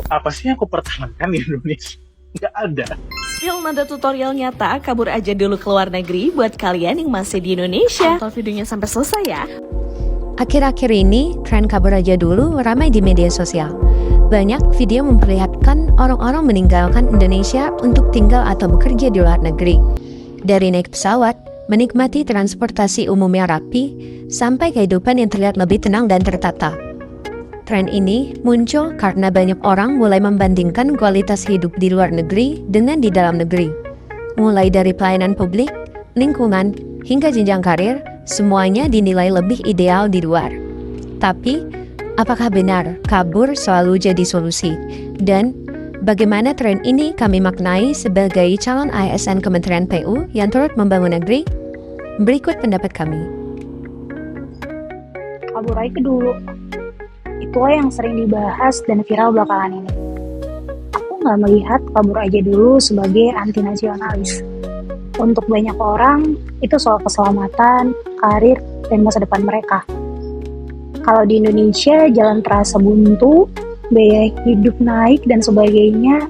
Apa sih yang aku pertahankan di Indonesia? Nggak ada. Spill nada tutorial nyata kabur aja dulu ke luar negeri buat kalian yang masih di Indonesia. Tonton videonya sampai selesai ya. Akhir-akhir ini, tren kabur aja dulu ramai di media sosial. Banyak video memperlihatkan orang-orang meninggalkan Indonesia untuk tinggal atau bekerja di luar negeri. Dari naik pesawat, menikmati transportasi umum yang rapi, sampai kehidupan yang terlihat lebih tenang dan tertata. Tren ini muncul karena banyak orang mulai membandingkan kualitas hidup di luar negeri dengan di dalam negeri. Mulai dari pelayanan publik, lingkungan, hingga jenjang karir, semuanya dinilai lebih ideal di luar. Tapi, apakah benar kabur selalu jadi solusi? Dan bagaimana tren ini kami maknai sebagai calon ASN Kementerian PU yang turut membangun negeri? Berikut pendapat kami. Kabur aja dulu. Itulah yang sering dibahas dan viral belakangan ini. Aku nggak melihat kabur aja dulu sebagai anti nasionalis. Untuk banyak orang, itu soal keselamatan, karir, dan masa depan mereka. Kalau di Indonesia, jalan terasa buntu, biaya hidup naik, dan sebagainya,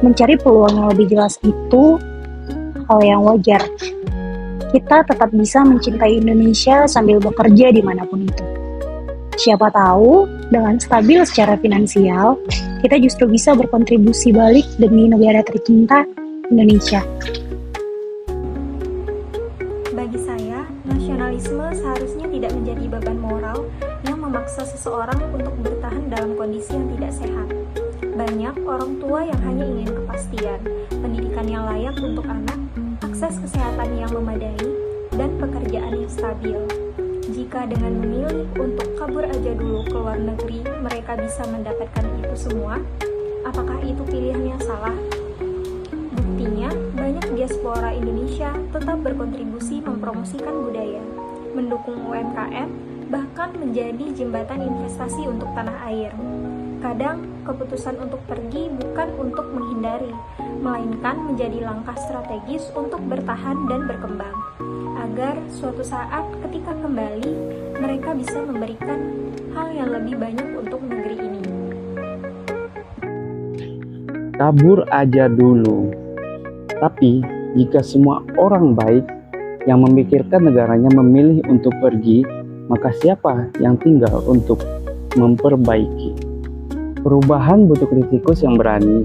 mencari peluang yang lebih jelas itu hal yang wajar. Kita tetap bisa mencintai Indonesia sambil bekerja dimanapun itu. Siapa tahu, dengan stabil secara finansial, kita justru bisa berkontribusi balik demi negara tercinta, Indonesia. Bagi saya, nasionalisme seharusnya tidak menjadi beban moral yang memaksa seseorang untuk bertahan dalam kondisi yang tidak sehat. Banyak orang tua yang hanya ingin kepastian, pendidikan yang layak untuk anak, akses kesehatan yang memadai, dan pekerjaan yang stabil. Jika dengan memilih untuk kabur aja dulu ke luar negeri, mereka bisa mendapatkan itu semua, apakah itu pilihan yang salah? Buktinya, banyak diaspora Indonesia tetap berkontribusi mempromosikan budaya, mendukung UMKM, bahkan menjadi jembatan investasi untuk tanah air. Kadang, keputusan untuk pergi bukan untuk menghindari, melainkan menjadi langkah strategis untuk bertahan dan berkembang, agar suatu saat ketika kembali, mereka bisa memberikan hal yang lebih banyak untuk negeri ini. Kabur aja dulu. Tapi, jika semua orang baik yang memikirkan negaranya memilih untuk pergi, maka siapa yang tinggal untuk memperbaiki? Perubahan butuh kritikus yang berani,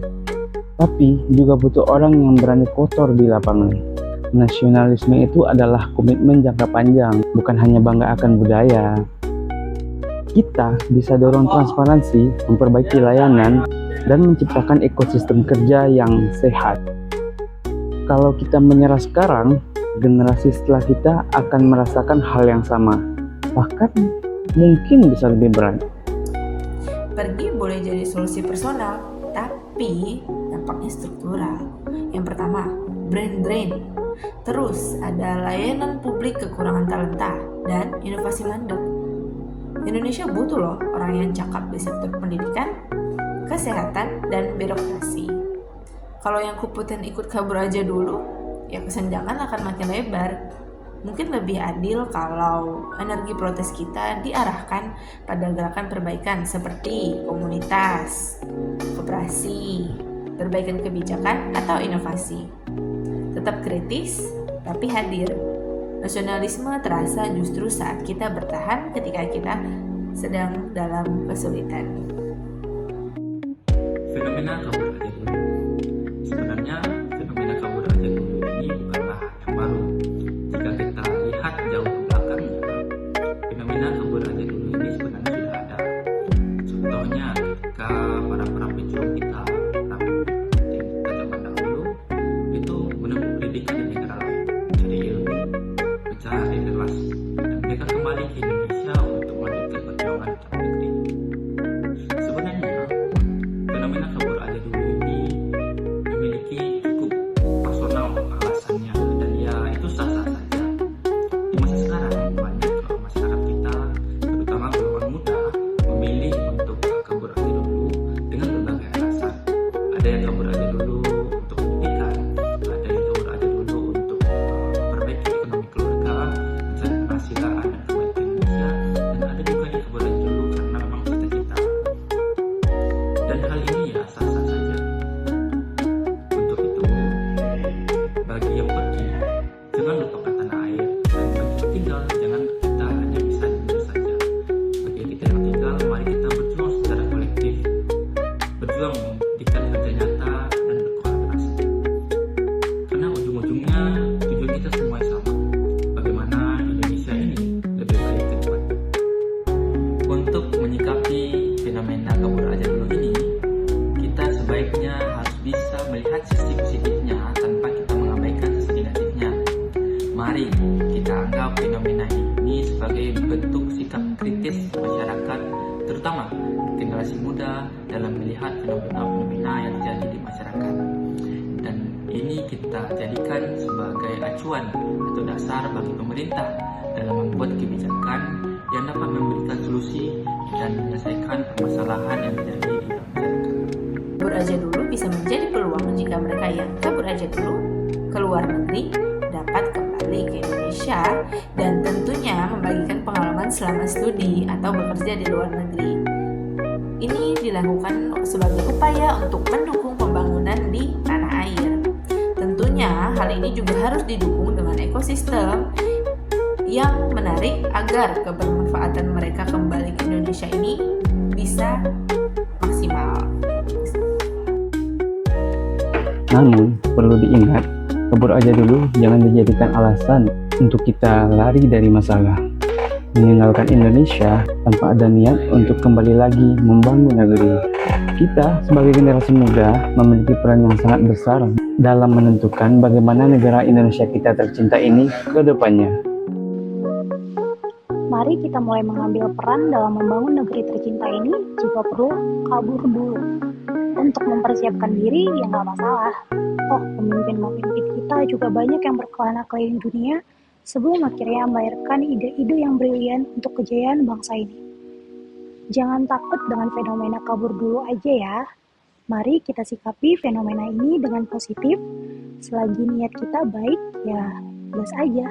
tapi juga butuh orang yang berani kotor di lapangan. Nasionalisme itu adalah komitmen jangka panjang, bukan hanya bangga akan budaya. Kita bisa dorong transparansi, memperbaiki layanan, dan menciptakan ekosistem kerja yang sehat. Kalau kita menyerah sekarang, generasi setelah kita akan merasakan hal yang sama, bahkan mungkin bisa lebih berat. Pergi boleh jadi solusi personal, tapi dampaknya struktural. Yang pertama, brain drain. Terus ada layanan publik kekurangan talenta dan inovasi mandek. Indonesia butuh loh orang yang cakap di sektor pendidikan, kesehatan, dan birokrasi. Kalau yang kuputin ikut kabur aja dulu, ya kesenjangan akan makin lebar. Mungkin lebih adil kalau energi protes kita diarahkan pada gerakan perbaikan seperti komunitas, koperasi, perbaikan kebijakan, atau inovasi. Tetap kritis, tapi hadir. Nasionalisme terasa justru saat kita bertahan ketika kita sedang dalam kesulitan. Fenomena kabur aja dulu. Sebenarnya fenomena kabur aja dulu ini bukanlah yang baru. Jika kita lihat jauh ke belakang, fenomena kabur aja dulu ini sebenarnya sudah ada. Contohnya ketika para pejuang kita, kita zaman dahulu itu menempuh pendidikan di negara lain, mencari ilmu, mencari relasi, dan mereka kembali ke Indonesia untuk melanjutkan perjuangan dalam negeri. Sebenarnya fenomena kabur aja dulu ini memiliki cukup personal alasannya, dan ya itu sah-sah saja. Di masa sekarang banyak masyarakat kita, terutama golongan muda, memilih untuk kabur aja dulu dengan berbagai alasan. Ada yang kabur aja dulu untuk pendidikan, ada yang kabur aja dulu untuk memperbaiki ekonomi keluarga, mencari penghasilan dan kebaikan Indonesia, dan ada juga yang kabur aja dulu karena memang cita-cita. Dan hal ini ya sah-sah saja. Untuk itu, bagi yang pergi, jangan lupakan tanah air, dan bagi yang tinggal, jangan kita hanya bisa duduk saja. Bagi kita yang tinggal, mari kita berjuang secara kolektif, berjuang memberikan kerja nyata dan berkolaborasi. Karena ujung-ujungnya tujuan kita semua sama. Bagaimana Indonesia ini lebih baik ke depan. Untuk menyikapi fenomena kabur aja dulu ini, kita sebaiknya harus bisa melihat sisi positifnya tanpa kita mengabaikan sisi negatifnya. Mari kita anggap fenomena ini sebagai bentuk sikap kritis masyarakat, terutama generasi muda dalam melihat fenomena-fenomena yang terjadi di masyarakat. Dan ini kita jadikan sebagai acuan atau dasar bagi pemerintah dalam membuat kebijakan yang dapat memberikan solusi dan menyelesaikan permasalahan yang terjadi di dalam masyarakat. Kabur aja dulu bisa menjadi peluang jika mereka yang kabur aja dulu ke luar negeri dapat kembali ke Indonesia dan tentunya membagikan pengalaman selama studi atau bekerja di luar negeri. Ini dilakukan sebagai upaya untuk mendukung pembangunan di tanah air. Tentunya hal ini juga harus didukung dengan ekosistem yang menarik agar kebermanfaatan mereka kembali ke Indonesia ini bisa maksimal. Namun, perlu diingat, kabur aja dulu jangan dijadikan alasan untuk kita lari dari masalah. Meninggalkan Indonesia tanpa ada niat untuk kembali lagi membangun negeri. Kita sebagai generasi muda memiliki peran yang sangat besar dalam menentukan bagaimana negara Indonesia kita tercinta ini ke depannya. Mari kita mulai mengambil peran dalam membangun negeri tercinta ini. Jika perlu, kabur dulu. Untuk mempersiapkan diri, ya nggak masalah. Toh, pemimpin-pemimpin kita juga banyak yang berkelana keliling dunia sebelum akhirnya melahirkan ide-ide yang brilian untuk kejayaan bangsa ini. Jangan takut dengan fenomena kabur dulu aja ya. Mari kita sikapi fenomena ini dengan positif. Selagi niat kita baik, ya gas aja.